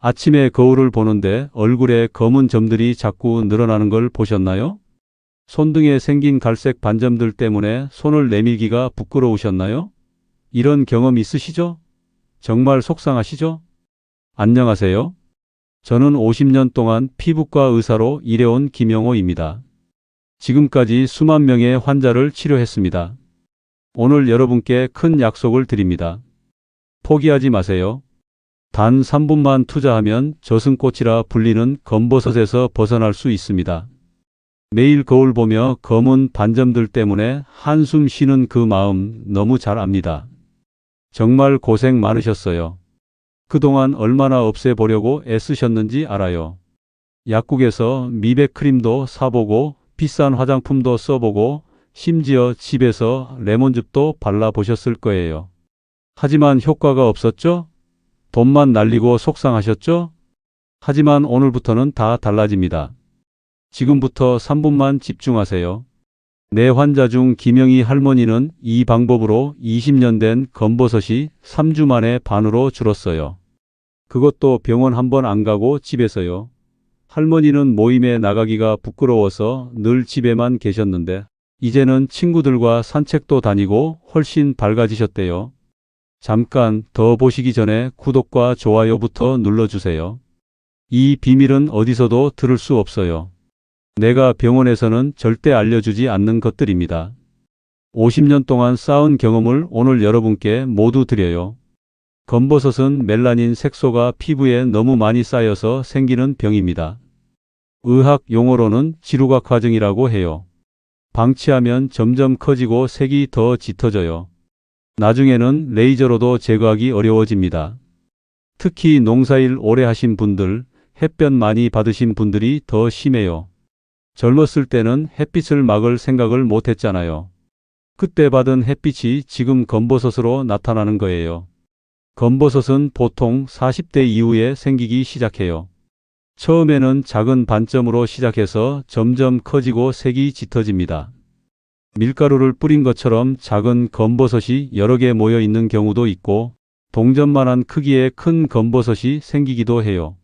아침에 거울을 보는데 얼굴에 검은 점들이 자꾸 늘어나는 걸 보셨나요? 손등에 생긴 갈색 반점들 때문에 손을 내밀기가 부끄러우셨나요? 이런 경험 있으시죠? 정말 속상하시죠? 안녕하세요. 저는 50년 동안 피부과 의사로 일해온 김영호입니다. 지금까지 수만 명의 환자를 치료했습니다. 오늘 여러분께 큰 약속을 드립니다. 포기하지 마세요. 단 3분만 투자하면 저승꽃이라 불리는 검버섯에서 벗어날 수 있습니다. 매일 거울 보며 검은 반점들 때문에 한숨 쉬는 그 마음 너무 잘 압니다. 정말 고생 많으셨어요. 그동안 얼마나 없애보려고 애쓰셨는지 알아요. 약국에서 미백 크림도 사보고 비싼 화장품도 써보고 심지어 집에서 레몬즙도 발라보셨을 거예요. 하지만 효과가 없었죠? 돈만 날리고 속상하셨죠? 하지만 오늘부터는 다 달라집니다. 지금부터 3분만 집중하세요. 내 환자 중 김영희 할머니는 이 방법으로 20년 된 검버섯이 3주 만에 반으로 줄었어요. 그것도 병원 한 번 안 가고 집에서요. 할머니는 모임에 나가기가 부끄러워서 늘 집에만 계셨는데 이제는 친구들과 산책도 다니고 훨씬 밝아지셨대요. 잠깐 더 보시기 전에 구독과 좋아요부터 눌러주세요. 이 비밀은 어디서도 들을 수 없어요. 내가 병원에서는 절대 알려주지 않는 것들입니다. 50년 동안 쌓은 경험을 오늘 여러분께 모두 드려요. 검버섯은 멜라닌 색소가 피부에 너무 많이 쌓여서 생기는 병입니다. 의학 용어로는 지루각 화증이라고 해요. 방치하면 점점 커지고 색이 더 짙어져요. 나중에는 레이저로도 제거하기 어려워집니다. 특히 농사일 오래 하신 분들, 햇볕 많이 받으신 분들이 더 심해요. 젊었을 때는 햇빛을 막을 생각을 못했잖아요. 그때 받은 햇빛이 지금 검버섯으로 나타나는 거예요. 검버섯은 보통 40대 이후에 생기기 시작해요. 처음에는 작은 반점으로 시작해서 점점 커지고 색이 짙어집니다. 밀가루를 뿌린 것처럼 작은 검버섯이 여러 개 모여 있는 경우도 있고 동전만한 크기의 큰 검버섯이 생기기도 해요.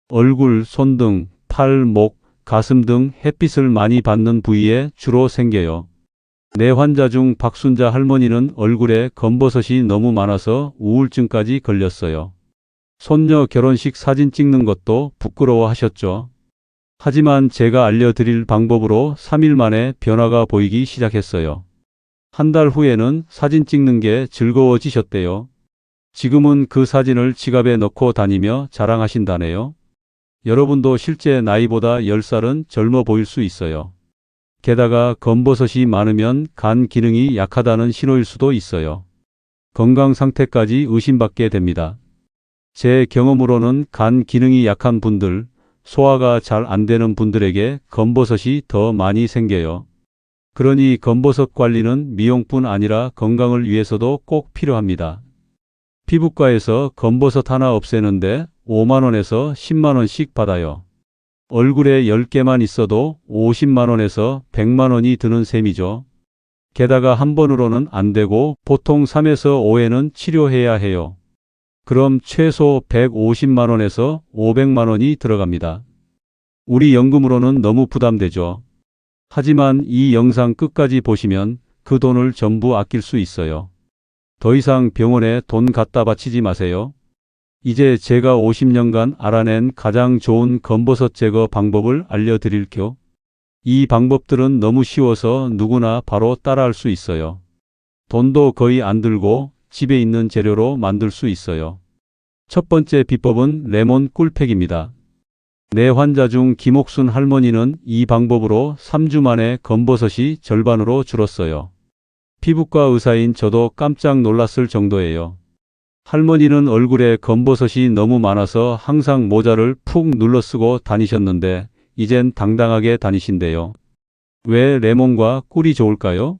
얼굴, 손등, 팔, 목, 가슴 등 햇빛을 많이 받는 부위에 주로 생겨요. 내 환자 중 박순자 할머니는 얼굴에 검버섯이 너무 많아서 우울증까지 걸렸어요. 손녀 결혼식 사진 찍는 것도 부끄러워하셨죠. 하지만 제가 알려드릴 방법으로 3일 만에 변화가 보이기 시작했어요. 한 달 후에는 사진 찍는 게 즐거워지셨대요. 지금은 그 사진을 지갑에 넣고 다니며 자랑하신다네요. 여러분도 실제 나이보다 10살은 젊어 보일 수 있어요. 게다가 검버섯이 많으면 간 기능이 약하다는 신호일 수도 있어요. 건강 상태까지 의심받게 됩니다. 제 경험으로는 간 기능이 약한 분들, 소화가 잘 안 되는 분들에게 검버섯이 더 많이 생겨요. 그러니 검버섯 관리는 미용뿐 아니라 건강을 위해서도 꼭 필요합니다. 피부과에서 검버섯 하나 없애는데 5만원에서 10만원씩 받아요. 얼굴에 10개만 있어도 50만원에서 100만원이 드는 셈이죠. 게다가 한 번으로는 안 되고 보통 3에서 5회는 치료해야 해요. 그럼 최소 150만원에서 500만원이 들어갑니다. 우리 연금으로는 너무 부담되죠. 하지만 이 영상 끝까지 보시면 그 돈을 전부 아낄 수 있어요. 더 이상 병원에 돈 갖다 바치지 마세요. 이제 제가 50년간 알아낸 가장 좋은 검버섯 제거 방법을 알려드릴게요. 이 방법들은 너무 쉬워서 누구나 바로 따라할 수 있어요. 돈도 거의 안 들고 집에 있는 재료로 만들 수 있어요. 첫 번째 비법은 레몬 꿀팩입니다. 내 환자 중 김옥순 할머니는 이 방법으로 3주 만에 검버섯이 절반으로 줄었어요. 피부과 의사인 저도 깜짝 놀랐을 정도예요. 할머니는 얼굴에 검버섯이 너무 많아서 항상 모자를 푹 눌러 쓰고 다니셨는데 이젠 당당하게 다니신대요. 왜 레몬과 꿀이 좋을까요?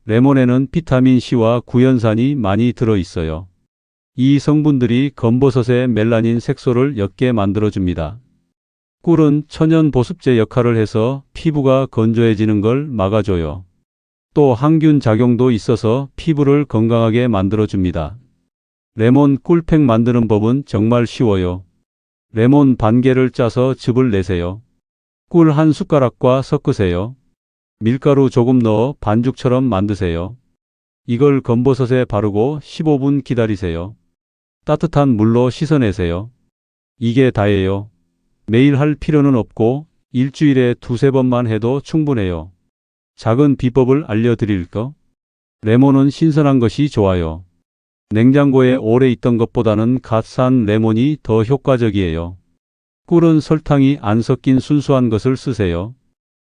레몬에는 비타민C와 구연산이 많이 들어있어요. 이 성분들이 검버섯의 멜라닌 색소를 옅게 만들어줍니다. 꿀은 천연 보습제 역할을 해서 피부가 건조해지는 걸 막아줘요. 또 항균 작용도 있어서 피부를 건강하게 만들어줍니다. 레몬 꿀팩 만드는 법은 정말 쉬워요. 레몬 반 개를 짜서 즙을 내세요. 꿀 한 숟가락과 섞으세요. 밀가루 조금 넣어 반죽처럼 만드세요. 이걸 검버섯에 바르고 15분 기다리세요. 따뜻한 물로 씻어내세요. 이게 다예요. 매일 할 필요는 없고 일주일에 두세 번만 해도 충분해요. 작은 비법을 알려드릴까? 레몬은 신선한 것이 좋아요. 냉장고에 오래 있던 것보다는 갓 산 레몬이 더 효과적이에요. 꿀은 설탕이 안 섞인 순수한 것을 쓰세요.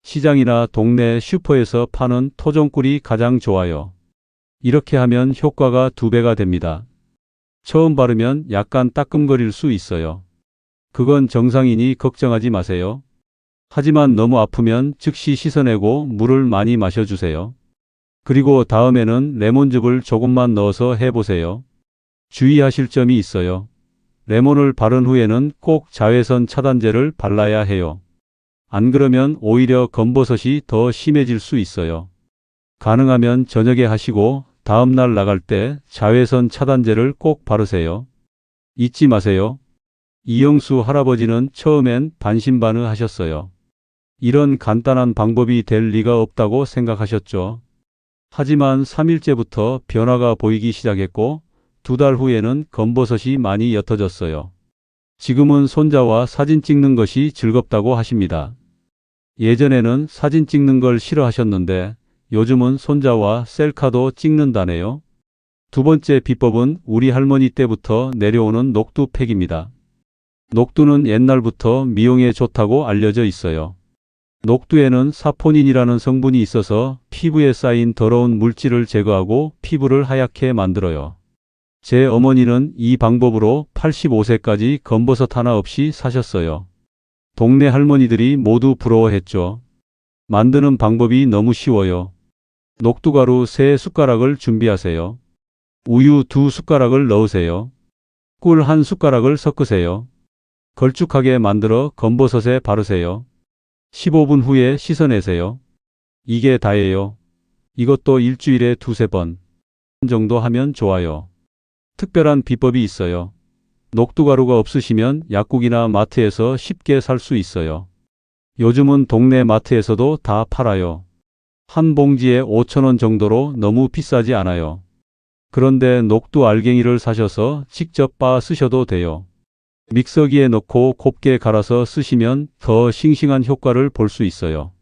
시장이나 동네 슈퍼에서 파는 토종꿀이 가장 좋아요. 이렇게 하면 효과가 2배가 됩니다. 처음 바르면 약간 따끔거릴 수 있어요. 그건 정상이니 걱정하지 마세요. 하지만 너무 아프면 즉시 씻어내고 물을 많이 마셔주세요. 그리고 다음에는 레몬즙을 조금만 넣어서 해보세요. 주의하실 점이 있어요. 레몬을 바른 후에는 꼭 자외선 차단제를 발라야 해요. 안 그러면 오히려 검버섯이 더 심해질 수 있어요. 가능하면 저녁에 하시고 다음날 나갈 때 자외선 차단제를 꼭 바르세요. 잊지 마세요. 이영수 할아버지는 처음엔 반신반의 하셨어요. 이런 간단한 방법이 될 리가 없다고 생각하셨죠. 하지만 3일째부터 변화가 보이기 시작했고 2달 후에는 검버섯이 많이 옅어졌어요. 지금은 손자와 사진 찍는 것이 즐겁다고 하십니다. 예전에는 사진 찍는 걸 싫어하셨는데 요즘은 손자와 셀카도 찍는다네요. 2번째 비법은 우리 할머니 때부터 내려오는 녹두팩입니다. 녹두는 옛날부터 미용에 좋다고 알려져 있어요. 녹두에는 사포닌이라는 성분이 있어서 피부에 쌓인 더러운 물질을 제거하고 피부를 하얗게 만들어요. 제 어머니는 이 방법으로 85세까지 검버섯 하나 없이 사셨어요. 동네 할머니들이 모두 부러워했죠. 만드는 방법이 너무 쉬워요. 녹두가루 3숟가락을 준비하세요. 우유 2숟가락을 넣으세요. 꿀 1숟가락을 섞으세요. 걸쭉하게 만들어 검버섯에 바르세요. 15분 후에 씻어내세요. 이게 다예요. 이것도 일주일에 2~3번 정도 하면 좋아요. 특별한 비법이 있어요. 녹두가루가 없으시면 약국이나 마트에서 쉽게 살 수 있어요. 요즘은 동네 마트에서도 다 팔아요. 한 봉지에 5,000원 정도로 너무 비싸지 않아요. 그런데 녹두 알갱이를 사셔서 직접 빻아 쓰셔도 돼요. 믹서기에 넣고 곱게 갈아서 쓰시면 더 싱싱한 효과를 볼 수 있어요.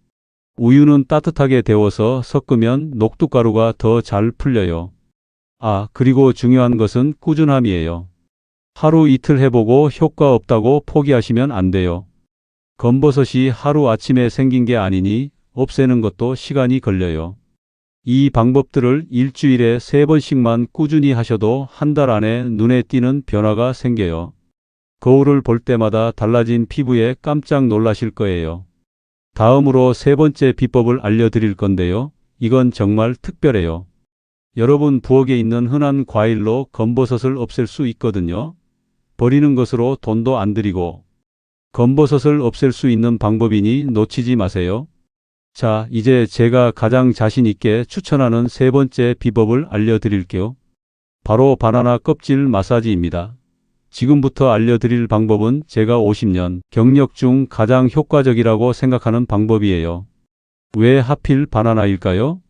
우유는 따뜻하게 데워서 섞으면 녹두가루가 더 잘 풀려요. 그리고 중요한 것은 꾸준함이에요. 하루 이틀 해보고 효과 없다고 포기하시면 안 돼요. 검버섯이 하루 아침에 생긴 게 아니니 없애는 것도 시간이 걸려요. 이 방법들을 일주일에 3번씩만 꾸준히 하셔도 한 달 안에 눈에 띄는 변화가 생겨요. 거울을 볼 때마다 달라진 피부에 깜짝 놀라실 거예요. 다음으로 3번째 비법을 알려드릴 건데요. 이건 정말 특별해요. 여러분 부엌에 있는 흔한 과일로 검버섯을 없앨 수 있거든요. 버리는 것으로 돈도 안 들이고 검버섯을 없앨 수 있는 방법이니 놓치지 마세요. 자, 이제 제가 가장 자신 있게 추천하는 3번째 비법을 알려드릴게요. 바로 바나나 껍질 마사지입니다. 지금부터 알려드릴 방법은 제가 50년 경력 중 가장 효과적이라고 생각하는 방법이에요. 왜 하필 바나나일까요?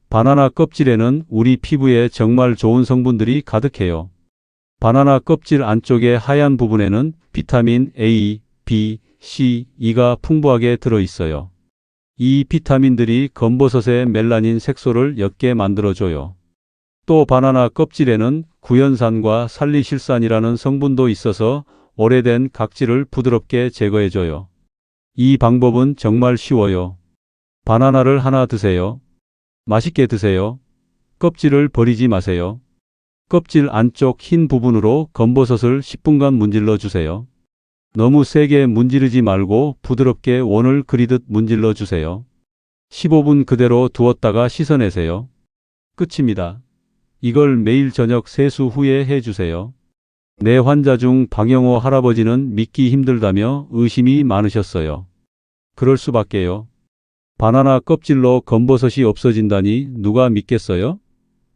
바나나 껍질에는 우리 피부에 정말 좋은 성분들이 가득해요. 바나나 껍질 안쪽의 하얀 부분에는 비타민 A, B, C, E가 풍부하게 들어있어요. 이 비타민들이 검버섯의 멜라닌 색소를 옅게 만들어줘요. 또 바나나 껍질에는 구연산과 살리실산이라는 성분도 있어서 오래된 각질을 부드럽게 제거해줘요. 이 방법은 정말 쉬워요. 바나나를 하나 드세요. 맛있게 드세요. 껍질을 버리지 마세요. 껍질 안쪽 흰 부분으로 검버섯을 10분간 문질러 주세요. 너무 세게 문지르지 말고 부드럽게 원을 그리듯 문질러 주세요. 15분 그대로 두었다가 씻어내세요. 끝입니다. 이걸 매일 저녁 세수 후에 해주세요. 내 환자 중 방영호 할아버지는 믿기 힘들다며 의심이 많으셨어요. 그럴 수밖에요. 바나나 껍질로 검버섯이 없어진다니 누가 믿겠어요?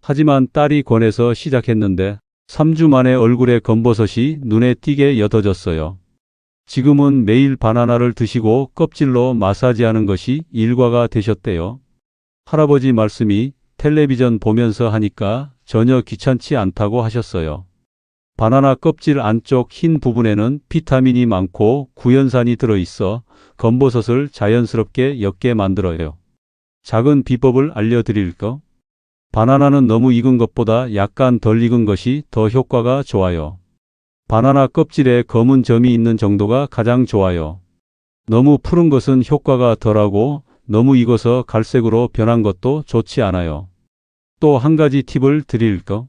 하지만 딸이 권해서 시작했는데 3주 만에 얼굴에 검버섯이 눈에 띄게 옅어졌어요. 지금은 매일 바나나를 드시고 껍질로 마사지하는 것이 일과가 되셨대요. 할아버지 말씀이 텔레비전 보면서 하니까 전혀 귀찮지 않다고 하셨어요. 바나나 껍질 안쪽 흰 부분에는 비타민이 많고 구연산이 들어있어 검버섯을 자연스럽게 옅게 만들어요. 작은 비법을 알려드릴까? 바나나는 너무 익은 것보다 약간 덜 익은 것이 더 효과가 좋아요. 바나나 껍질에 검은 점이 있는 정도가 가장 좋아요. 너무 푸른 것은 효과가 덜하고 너무 익어서 갈색으로 변한 것도 좋지 않아요. 또 한 가지 팁을 드릴까?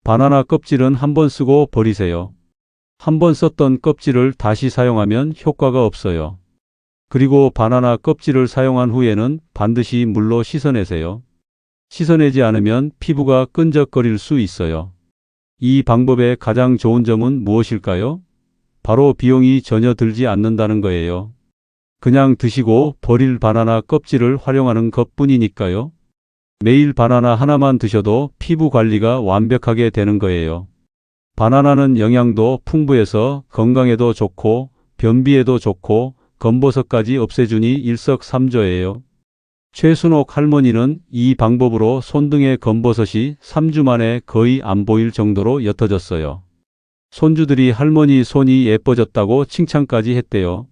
바나나 껍질은 한 번 쓰고 버리세요. 한 번 썼던 껍질을 다시 사용하면 효과가 없어요. 그리고 바나나 껍질을 사용한 후에는 반드시 물로 씻어내세요. 씻어내지 않으면 피부가 끈적거릴 수 있어요. 이 방법의 가장 좋은 점은 무엇일까요? 바로 비용이 전혀 들지 않는다는 거예요. 그냥 드시고 버릴 바나나 껍질을 활용하는 것뿐이니까요. 매일 바나나 하나만 드셔도 피부 관리가 완벽하게 되는 거예요. 바나나는 영양도 풍부해서 건강에도 좋고 변비에도 좋고 검버섯까지 없애주니 일석삼조예요. 최순옥 할머니는 이 방법으로 손등의 검버섯이 3주 만에 거의 안 보일 정도로 옅어졌어요. 손주들이 할머니 손이 예뻐졌다고 칭찬까지 했대요.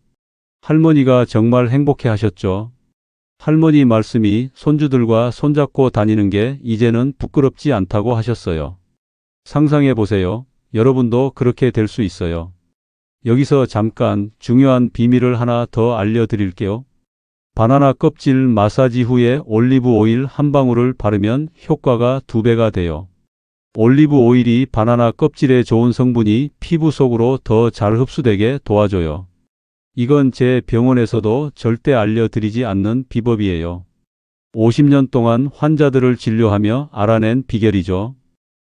할머니가 정말 행복해 하셨죠. 할머니 말씀이 손주들과 손잡고 다니는 게 이제는 부끄럽지 않다고 하셨어요. 상상해 보세요. 여러분도 그렇게 될 수 있어요. 여기서 잠깐 중요한 비밀을 하나 더 알려드릴게요. 바나나 껍질 마사지 후에 올리브 오일 한 방울을 바르면 효과가 2배가 돼요. 올리브 오일이 바나나 껍질에 좋은 성분이 피부 속으로 더 잘 흡수되게 도와줘요. 이건 제 병원에서도 절대 알려드리지 않는 비법이에요. 50년 동안 환자들을 진료하며 알아낸 비결이죠.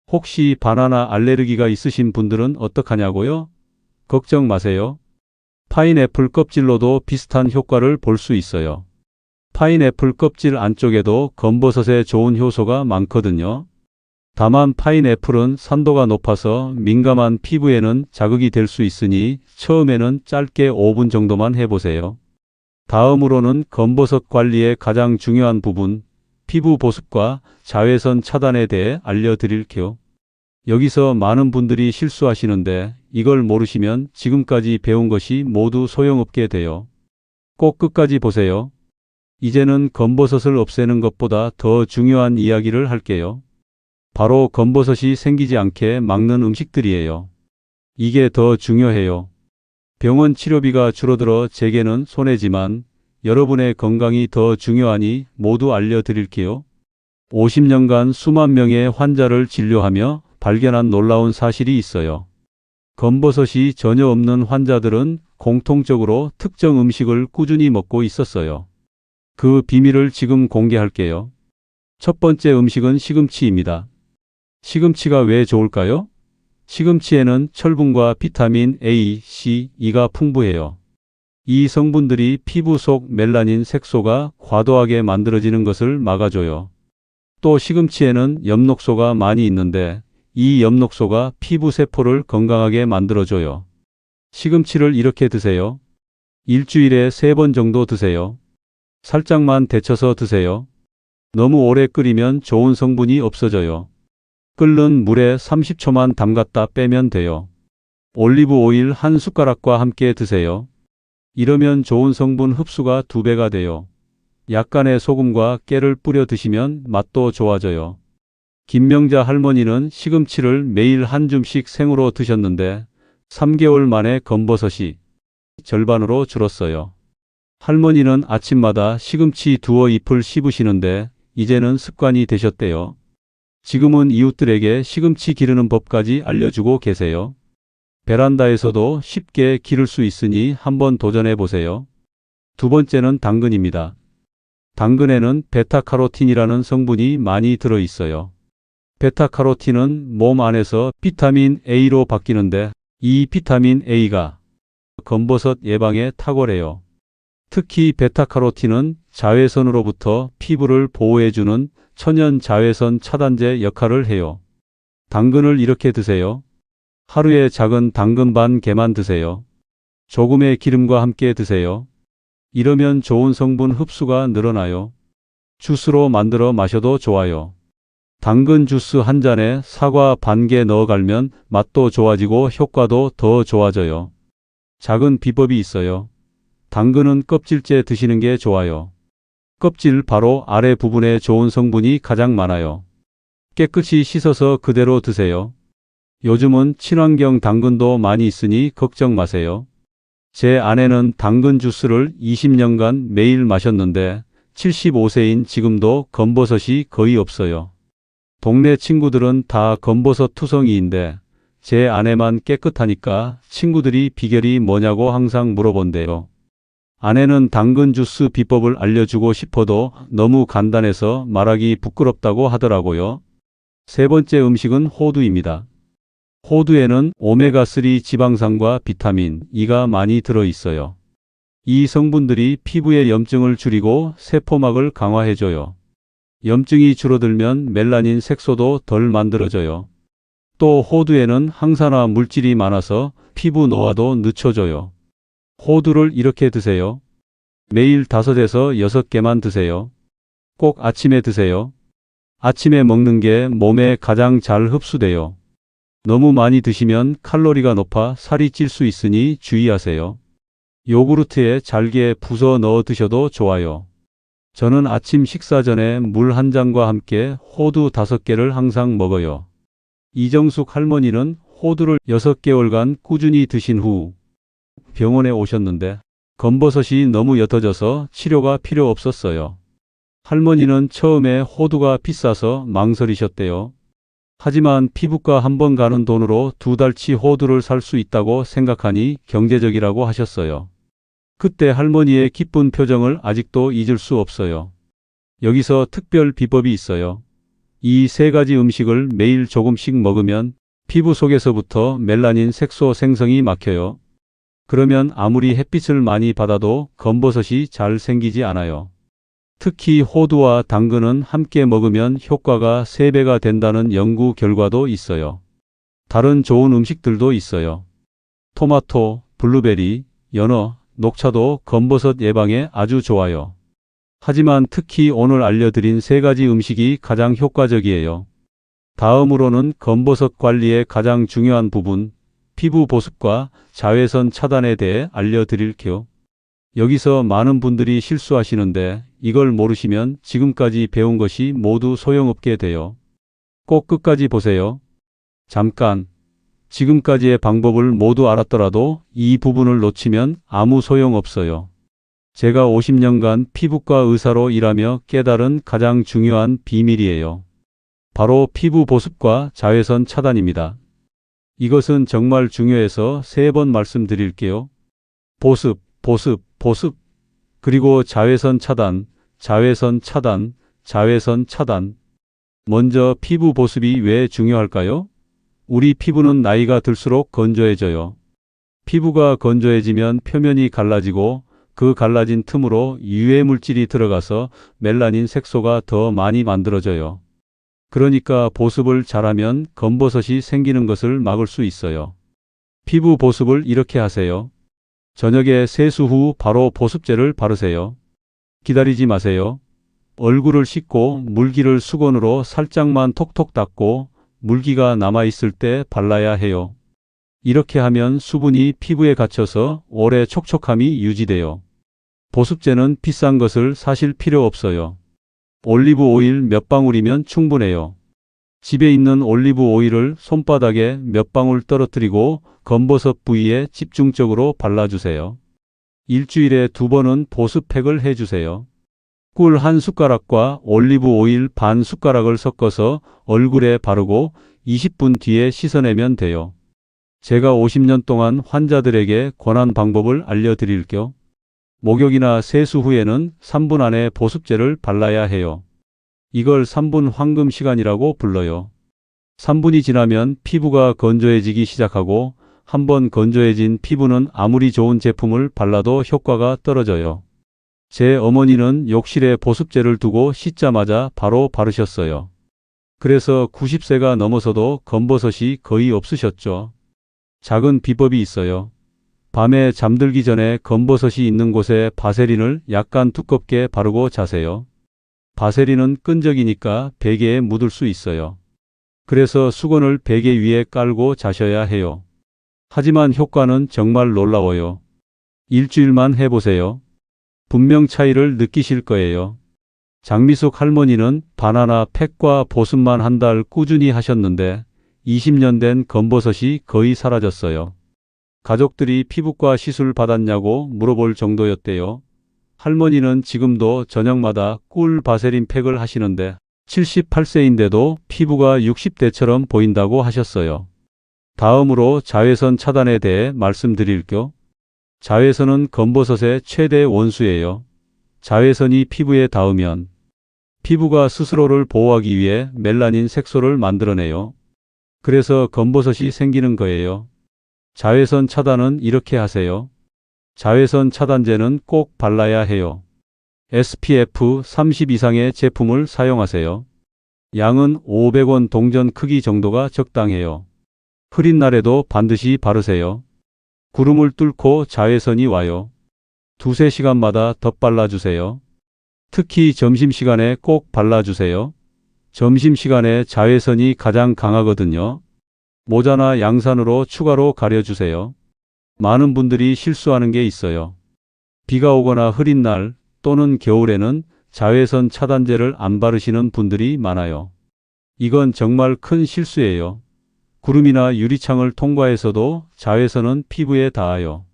혹시 바나나 알레르기가 있으신 분들은 어떡하냐고요? 걱정 마세요. 파인애플 껍질로도 비슷한 효과를 볼 수 있어요. 파인애플 껍질 안쪽에도 검버섯에 좋은 효소가 많거든요. 다만 파인애플은 산도가 높아서 민감한 피부에는 자극이 될 수 있으니 처음에는 짧게 5분 정도만 해보세요. 다음으로는 검버섯 관리의 가장 중요한 부분, 피부 보습과 자외선 차단에 대해 알려드릴게요. 여기서 많은 분들이 실수하시는데 이걸 모르시면 지금까지 배운 것이 모두 소용없게 돼요. 꼭 끝까지 보세요. 이제는 검버섯을 없애는 것보다 더 중요한 이야기를 할게요. 바로 검버섯이 생기지 않게 막는 음식들이에요. 이게 더 중요해요. 병원 치료비가 줄어들어 제게는 손해지만 여러분의 건강이 더 중요하니 모두 알려드릴게요. 50년간 수만 명의 환자를 진료하며 발견한 놀라운 사실이 있어요. 검버섯이 전혀 없는 환자들은 공통적으로 특정 음식을 꾸준히 먹고 있었어요. 그 비밀을 지금 공개할게요. 첫 번째 음식은 시금치입니다. 시금치가 왜 좋을까요? 시금치에는 철분과 비타민 A, C, E가 풍부해요. 이 성분들이 피부 속 멜라닌 색소가 과도하게 만들어지는 것을 막아줘요. 또 시금치에는 엽록소가 많이 있는데 이 엽록소가 피부 세포를 건강하게 만들어줘요. 시금치를 이렇게 드세요. 일주일에 3번 정도 드세요. 살짝만 데쳐서 드세요. 너무 오래 끓이면 좋은 성분이 없어져요. 끓는 물에 30초만 담갔다 빼면 돼요. 올리브 오일 한 숟가락과 함께 드세요. 이러면 좋은 성분 흡수가 2배가 돼요. 약간의 소금과 깨를 뿌려 드시면 맛도 좋아져요. 김명자 할머니는 시금치를 매일 한 줌씩 생으로 드셨는데 3개월 만에 검버섯이 절반으로 줄었어요. 할머니는 아침마다 시금치 두어 잎을 씹으시는데 이제는 습관이 되셨대요. 지금은 이웃들에게 시금치 기르는 법까지 알려주고 계세요. 베란다에서도 쉽게 기를 수 있으니 한번 도전해 보세요. 두 번째는 당근입니다. 당근에는 베타카로틴이라는 성분이 많이 들어 있어요. 베타카로틴은 몸 안에서 비타민 A로 바뀌는데 이 비타민 A가 검버섯 예방에 탁월해요. 특히 베타카로틴은 자외선으로부터 피부를 보호해주는 천연 자외선 차단제 역할을 해요. 당근을 이렇게 드세요. 하루에 작은 당근 반 개만 드세요. 조금의 기름과 함께 드세요. 이러면 좋은 성분 흡수가 늘어나요. 주스로 만들어 마셔도 좋아요. 당근 주스 한 잔에 사과 반 개 넣어 갈면 맛도 좋아지고 효과도 더 좋아져요. 작은 비법이 있어요. 당근은 껍질째 드시는 게 좋아요. 껍질 바로 아래 부분에 좋은 성분이 가장 많아요. 깨끗이 씻어서 그대로 드세요. 요즘은 친환경 당근도 많이 있으니 걱정 마세요. 제 아내는 당근 주스를 20년간 매일 마셨는데 75세인 지금도 검버섯이 거의 없어요. 동네 친구들은 다 검버섯 투성이인데 제 아내만 깨끗하니까 친구들이 비결이 뭐냐고 항상 물어본대요. 아내는 당근 주스 비법을 알려주고 싶어도 너무 간단해서 말하기 부끄럽다고 하더라고요. 세 번째 음식은 호두입니다. 호두에는 오메가3 지방산과 비타민 E가 많이 들어 있어요. 이 성분들이 피부의 염증을 줄이고 세포막을 강화해줘요. 염증이 줄어들면 멜라닌 색소도 덜 만들어져요. 또 호두에는 항산화 물질이 많아서 피부 노화도 늦춰줘요. 호두를 이렇게 드세요. 매일 5에서 6개만 드세요. 꼭 아침에 드세요. 아침에 먹는 게 몸에 가장 잘 흡수돼요. 너무 많이 드시면 칼로리가 높아 살이 찔 수 있으니 주의하세요. 요구르트에 잘게 부숴 넣어 드셔도 좋아요. 저는 아침 식사 전에 물 한 잔과 함께 호두 5개를 항상 먹어요. 이정숙 할머니는 호두를 6개월간 꾸준히 드신 후 병원에 오셨는데 검버섯이 너무 옅어져서 치료가 필요 없었어요. 할머니는 처음에 호두가 비싸서 망설이셨대요. 하지만 피부과 한 번 가는 돈으로 2달치 호두를 살 수 있다고 생각하니 경제적이라고 하셨어요. 그때 할머니의 기쁜 표정을 아직도 잊을 수 없어요. 여기서 특별 비법이 있어요. 이 3가지 음식을 매일 조금씩 먹으면 피부 속에서부터 멜라닌 색소 생성이 막혀요. 그러면 아무리 햇빛을 많이 받아도 검버섯이 잘 생기지 않아요. 특히 호두와 당근은 함께 먹으면 효과가 3배가 된다는 연구 결과도 있어요. 다른 좋은 음식들도 있어요. 토마토, 블루베리, 연어, 녹차도 검버섯 예방에 아주 좋아요. 하지만 특히 오늘 알려드린 3가지 음식이 가장 효과적이에요. 다음으로는 검버섯 관리의 가장 중요한 부분, 피부 보습과 자외선 차단에 대해 알려드릴게요. 여기서 많은 분들이 실수하시는데 이걸 모르시면 지금까지 배운 것이 모두 소용없게 돼요. 꼭 끝까지 보세요. 잠깐, 지금까지의 방법을 모두 알았더라도 이 부분을 놓치면 아무 소용없어요. 제가 50년간 피부과 의사로 일하며 깨달은 가장 중요한 비밀이에요. 바로 피부 보습과 자외선 차단입니다. 이것은 정말 중요해서 3번 말씀드릴게요. 보습, 보습, 보습. 그리고 자외선 차단, 자외선 차단, 자외선 차단. 먼저 피부 보습이 왜 중요할까요? 우리 피부는 나이가 들수록 건조해져요. 피부가 건조해지면 표면이 갈라지고 그 갈라진 틈으로 유해 물질이 들어가서 멜라닌 색소가 더 많이 만들어져요. 그러니까 보습을 잘하면 검버섯이 생기는 것을 막을 수 있어요. 피부 보습을 이렇게 하세요. 저녁에 세수 후 바로 보습제를 바르세요. 기다리지 마세요. 얼굴을 씻고 물기를 수건으로 살짝만 톡톡 닦고 물기가 남아있을 때 발라야 해요. 이렇게 하면 수분이 피부에 갇혀서 오래 촉촉함이 유지돼요. 보습제는 비싼 것을 사실 필요 없어요. 올리브 오일 몇 방울이면 충분해요. 집에 있는 올리브 오일을 손바닥에 몇 방울 떨어뜨리고 검버섯 부위에 집중적으로 발라주세요. 일주일에 2번은 보습팩을 해주세요. 꿀 1숟가락과 올리브 오일 반 숟가락을 섞어서 얼굴에 바르고 20분 뒤에 씻어내면 돼요. 제가 50년 동안 환자들에게 권한 방법을 알려드릴게요. 목욕이나 세수 후에는 3분 안에 보습제를 발라야 해요. 이걸 3분 황금 시간이라고 불러요. 3분이 지나면 피부가 건조해지기 시작하고 한번 건조해진 피부는 아무리 좋은 제품을 발라도 효과가 떨어져요. 제 어머니는 욕실에 보습제를 두고 씻자마자 바로 바르셨어요. 그래서 90세가 넘어서도 검버섯이 거의 없으셨죠. 작은 비법이 있어요. 밤에 잠들기 전에 검버섯이 있는 곳에 바세린을 약간 두껍게 바르고 자세요. 바세린은 끈적이니까 베개에 묻을 수 있어요. 그래서 수건을 베개 위에 깔고 자셔야 해요. 하지만 효과는 정말 놀라워요. 일주일만 해보세요. 분명 차이를 느끼실 거예요. 장미숙 할머니는 바나나 팩과 보습만 한 달 꾸준히 하셨는데 20년 된 검버섯이 거의 사라졌어요. 가족들이 피부과 시술 받았냐고 물어볼 정도였대요. 할머니는 지금도 저녁마다 꿀 바세린 팩을 하시는데 78세인데도 피부가 60대처럼 보인다고 하셨어요. 다음으로 자외선 차단에 대해 말씀드릴게요. 자외선은 검버섯의 최대 원수예요. 자외선이 피부에 닿으면 피부가 스스로를 보호하기 위해 멜라닌 색소를 만들어내요. 그래서 검버섯이 생기는 거예요. 자외선 차단은 이렇게 하세요. 자외선 차단제는 꼭 발라야 해요. SPF 30 이상의 제품을 사용하세요. 양은 500원 동전 크기 정도가 적당해요. 흐린 날에도 반드시 바르세요. 구름을 뚫고 자외선이 와요. 두세 시간마다 덧발라주세요. 특히 점심시간에 꼭 발라주세요. 점심시간에 자외선이 가장 강하거든요. 모자나 양산으로 추가로 가려주세요. 많은 분들이 실수하는 게 있어요. 비가 오거나 흐린 날 또는 겨울에는 자외선 차단제를 안 바르시는 분들이 많아요. 이건 정말 큰 실수예요. 구름이나 유리창을 통과해서도 자외선은 피부에 닿아요.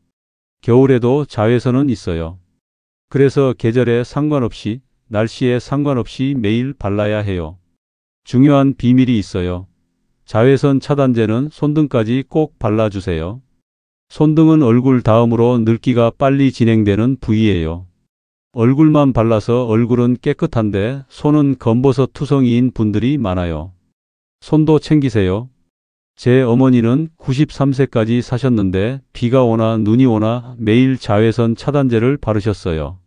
겨울에도 자외선은 있어요. 그래서 계절에 상관없이, 날씨에 상관없이 매일 발라야 해요. 중요한 비밀이 있어요. 자외선 차단제는 손등까지 꼭 발라주세요. 손등은 얼굴 다음으로 늙기가 빨리 진행되는 부위예요. 얼굴만 발라서 얼굴은 깨끗한데 손은 검버섯 투성이인 분들이 많아요. 손도 챙기세요. 제 어머니는 93세까지 사셨는데 비가 오나 눈이 오나 매일 자외선 차단제를 바르셨어요.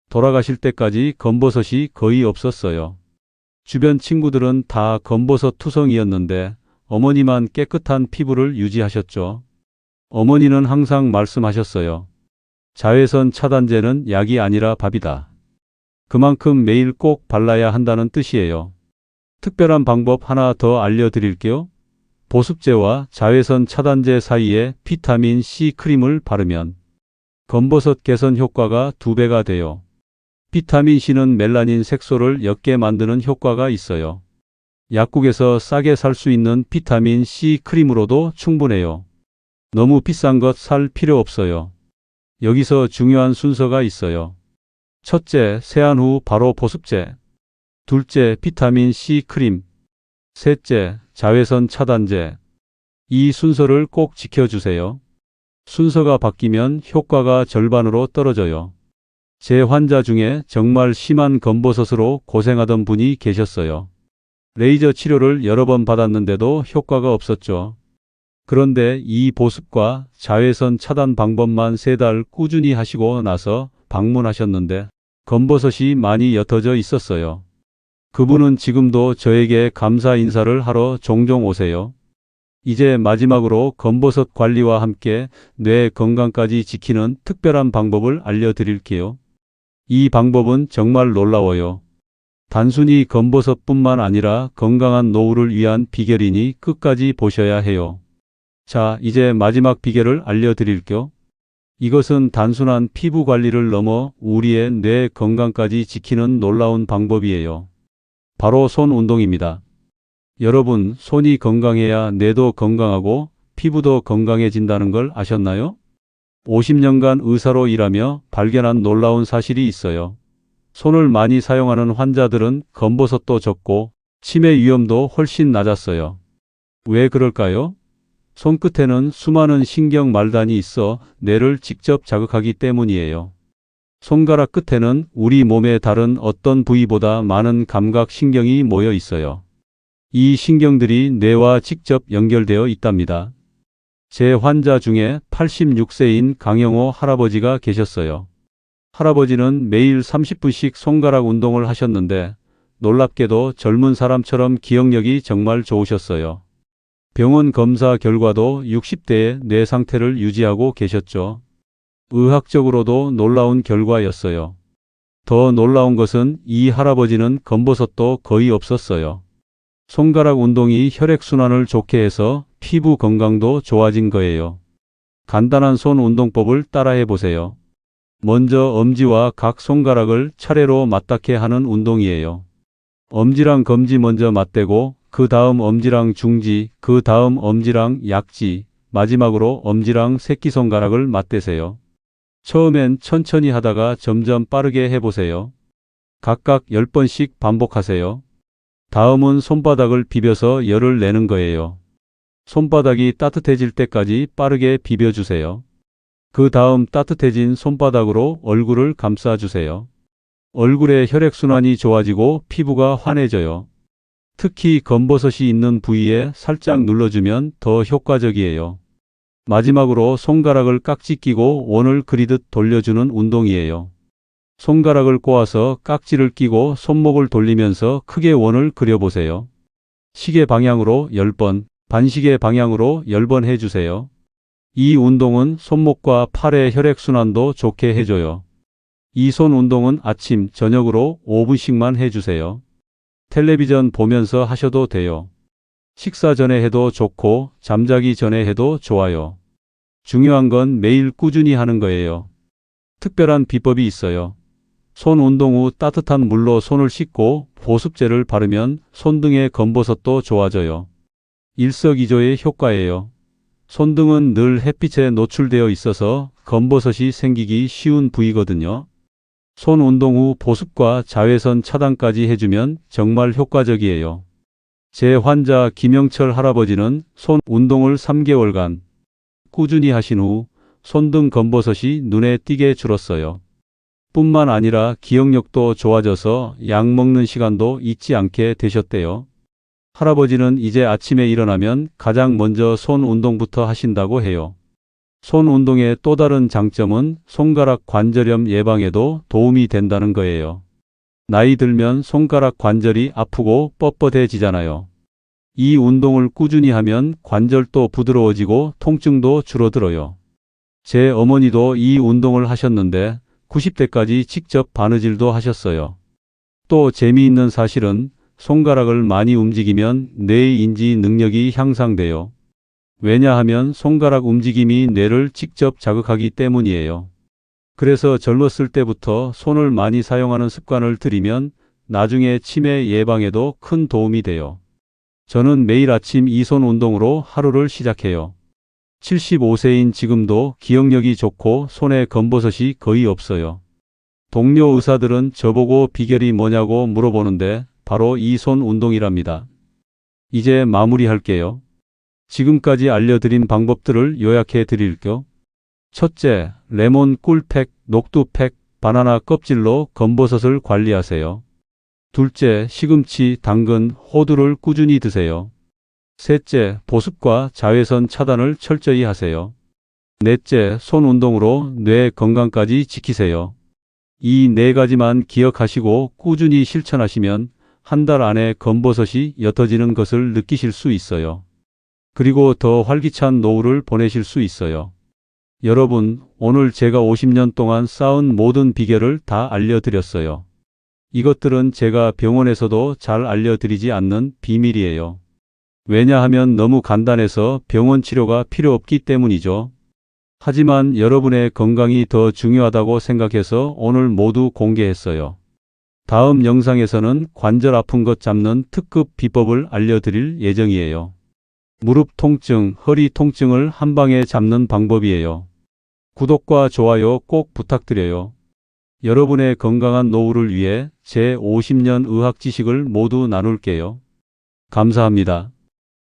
돌아가실 때까지 검버섯이 거의 없었어요. 주변 친구들은 다 검버섯 투성이었는데 어머니만 깨끗한 피부를 유지하셨죠. 어머니는 항상 말씀하셨어요. 자외선 차단제는 약이 아니라 밥이다. 그만큼 매일 꼭 발라야 한다는 뜻이에요. 특별한 방법 하나 더 알려드릴게요. 보습제와 자외선 차단제 사이에 비타민 C 크림을 바르면 검버섯 개선 효과가 2배가 돼요. 비타민 C는 멜라닌 색소를 옅게 만드는 효과가 있어요. 약국에서 싸게 살 수 있는 비타민 C 크림으로도 충분해요. 너무 비싼 것 살 필요 없어요. 여기서 중요한 순서가 있어요. 첫째, 세안 후 바로 보습제. 둘째, 비타민 C 크림. 셋째, 자외선 차단제. 이 순서를 꼭 지켜주세요. 순서가 바뀌면 효과가 절반으로 떨어져요. 제 환자 중에 정말 심한 검버섯으로 고생하던 분이 계셨어요. 레이저 치료를 여러 번 받았는데도 효과가 없었죠. 그런데 이 보습과 자외선 차단 방법만 3달 꾸준히 하시고 나서 방문하셨는데 검버섯이 많이 옅어져 있었어요. 그분은 지금도 저에게 감사 인사를 하러 종종 오세요. 이제 마지막으로 검버섯 관리와 함께 뇌 건강까지 지키는 특별한 방법을 알려드릴게요. 이 방법은 정말 놀라워요. 단순히 검버섯뿐만 아니라 건강한 노후를 위한 비결이니 끝까지 보셔야 해요. 자, 이제 마지막 비결을 알려드릴게요. 이것은 단순한 피부 관리를 넘어 우리의 뇌 건강까지 지키는 놀라운 방법이에요. 바로 손 운동입니다. 여러분, 손이 건강해야 뇌도 건강하고 피부도 건강해진다는 걸 아셨나요? 50년간 의사로 일하며 발견한 놀라운 사실이 있어요. 손을 많이 사용하는 환자들은 검버섯도 적고 치매 위험도 훨씬 낮았어요. 왜 그럴까요? 손끝에는 수많은 신경 말단이 있어 뇌를 직접 자극하기 때문이에요. 손가락 끝에는 우리 몸의 다른 어떤 부위보다 많은 감각 신경이 모여 있어요. 이 신경들이 뇌와 직접 연결되어 있답니다. 제 환자 중에 86세인 강영호 할아버지가 계셨어요. 할아버지는 매일 30분씩 손가락 운동을 하셨는데 놀랍게도 젊은 사람처럼 기억력이 정말 좋으셨어요. 병원 검사 결과도 60대의 뇌 상태를 유지하고 계셨죠. 의학적으로도 놀라운 결과였어요. 더 놀라운 것은 이 할아버지는 검버섯도 거의 없었어요. 손가락 운동이 혈액순환을 좋게 해서 피부 건강도 좋아진 거예요. 간단한 손 운동법을 따라해 보세요. 먼저 엄지와 각 손가락을 차례로 맞닿게 하는 운동이에요. 엄지랑 검지 먼저 맞대고 그 다음 엄지랑 중지, 그 다음 엄지랑 약지, 마지막으로 엄지랑 새끼손가락을 맞대세요. 처음엔 천천히 하다가 점점 빠르게 해보세요. 각각 10번씩 반복하세요. 다음은 손바닥을 비벼서 열을 내는 거예요. 손바닥이 따뜻해질 때까지 빠르게 비벼주세요. 그 다음 따뜻해진 손바닥으로 얼굴을 감싸주세요. 얼굴의 혈액순환이 좋아지고 피부가 환해져요. 특히 검버섯이 있는 부위에 살짝 눌러주면 더 효과적이에요. 마지막으로 손가락을 깍지 끼고 원을 그리듯 돌려주는 운동이에요. 손가락을 꼬아서 깍지를 끼고 손목을 돌리면서 크게 원을 그려보세요. 시계 방향으로 10번, 반시계 방향으로 10번 해주세요. 이 운동은 손목과 팔의 혈액순환도 좋게 해줘요. 이 손 운동은 아침, 저녁으로 5분씩만 해주세요. 텔레비전 보면서 하셔도 돼요. 식사 전에 해도 좋고 잠자기 전에 해도 좋아요. 중요한 건 매일 꾸준히 하는 거예요. 특별한 비법이 있어요. 손 운동 후 따뜻한 물로 손을 씻고 보습제를 바르면 손등의 검버섯도 좋아져요. 일석이조의 효과예요. 손등은 늘 햇빛에 노출되어 있어서 검버섯이 생기기 쉬운 부위거든요. 손 운동 후 보습과 자외선 차단까지 해주면 정말 효과적이에요. 제 환자 김영철 할아버지는 손 운동을 3개월간 꾸준히 하신 후 손등 검버섯이 눈에 띄게 줄었어요. 뿐만 아니라 기억력도 좋아져서 약 먹는 시간도 잊지 않게 되셨대요. 할아버지는 이제 아침에 일어나면 가장 먼저 손 운동부터 하신다고 해요. 손 운동의 또 다른 장점은 손가락 관절염 예방에도 도움이 된다는 거예요. 나이 들면 손가락 관절이 아프고 뻣뻣해지잖아요. 이 운동을 꾸준히 하면 관절도 부드러워지고 통증도 줄어들어요. 제 어머니도 이 운동을 하셨는데 90대까지 직접 바느질도 하셨어요. 또 재미있는 사실은 손가락을 많이 움직이면 뇌의 인지 능력이 향상돼요. 왜냐하면 손가락 움직임이 뇌를 직접 자극하기 때문이에요. 그래서 젊었을 때부터 손을 많이 사용하는 습관을 들이면 나중에 치매 예방에도 큰 도움이 돼요. 저는 매일 아침 이 손 운동으로 하루를 시작해요. 75세인 지금도 기억력이 좋고 손에 검버섯이 거의 없어요. 동료 의사들은 저보고 비결이 뭐냐고 물어보는데 바로 이 손 운동이랍니다. 이제 마무리할게요. 지금까지 알려드린 방법들을 요약해 드릴게요. 첫째, 레몬 꿀팩, 녹두팩, 바나나 껍질로 검버섯을 관리하세요. 둘째, 시금치, 당근, 호두를 꾸준히 드세요. 셋째, 보습과 자외선 차단을 철저히 하세요. 넷째, 손 운동으로 뇌 건강까지 지키세요. 이 네 가지만 기억하시고 꾸준히 실천하시면 한 달 안에 검버섯이 옅어지는 것을 느끼실 수 있어요. 그리고 더 활기찬 노후를 보내실 수 있어요. 여러분, 오늘 제가 50년 동안 쌓은 모든 비결을 다 알려드렸어요. 이것들은 제가 병원에서도 잘 알려드리지 않는 비밀이에요. 왜냐하면 너무 간단해서 병원 치료가 필요 없기 때문이죠. 하지만 여러분의 건강이 더 중요하다고 생각해서 오늘 모두 공개했어요. 다음 영상에서는 관절 아픈 것 잡는 특급 비법을 알려드릴 예정이에요. 무릎 통증, 허리 통증을 한 방에 잡는 방법이에요. 구독과 좋아요 꼭 부탁드려요. 여러분의 건강한 노후를 위해 제 50년 의학 지식을 모두 나눌게요. 감사합니다.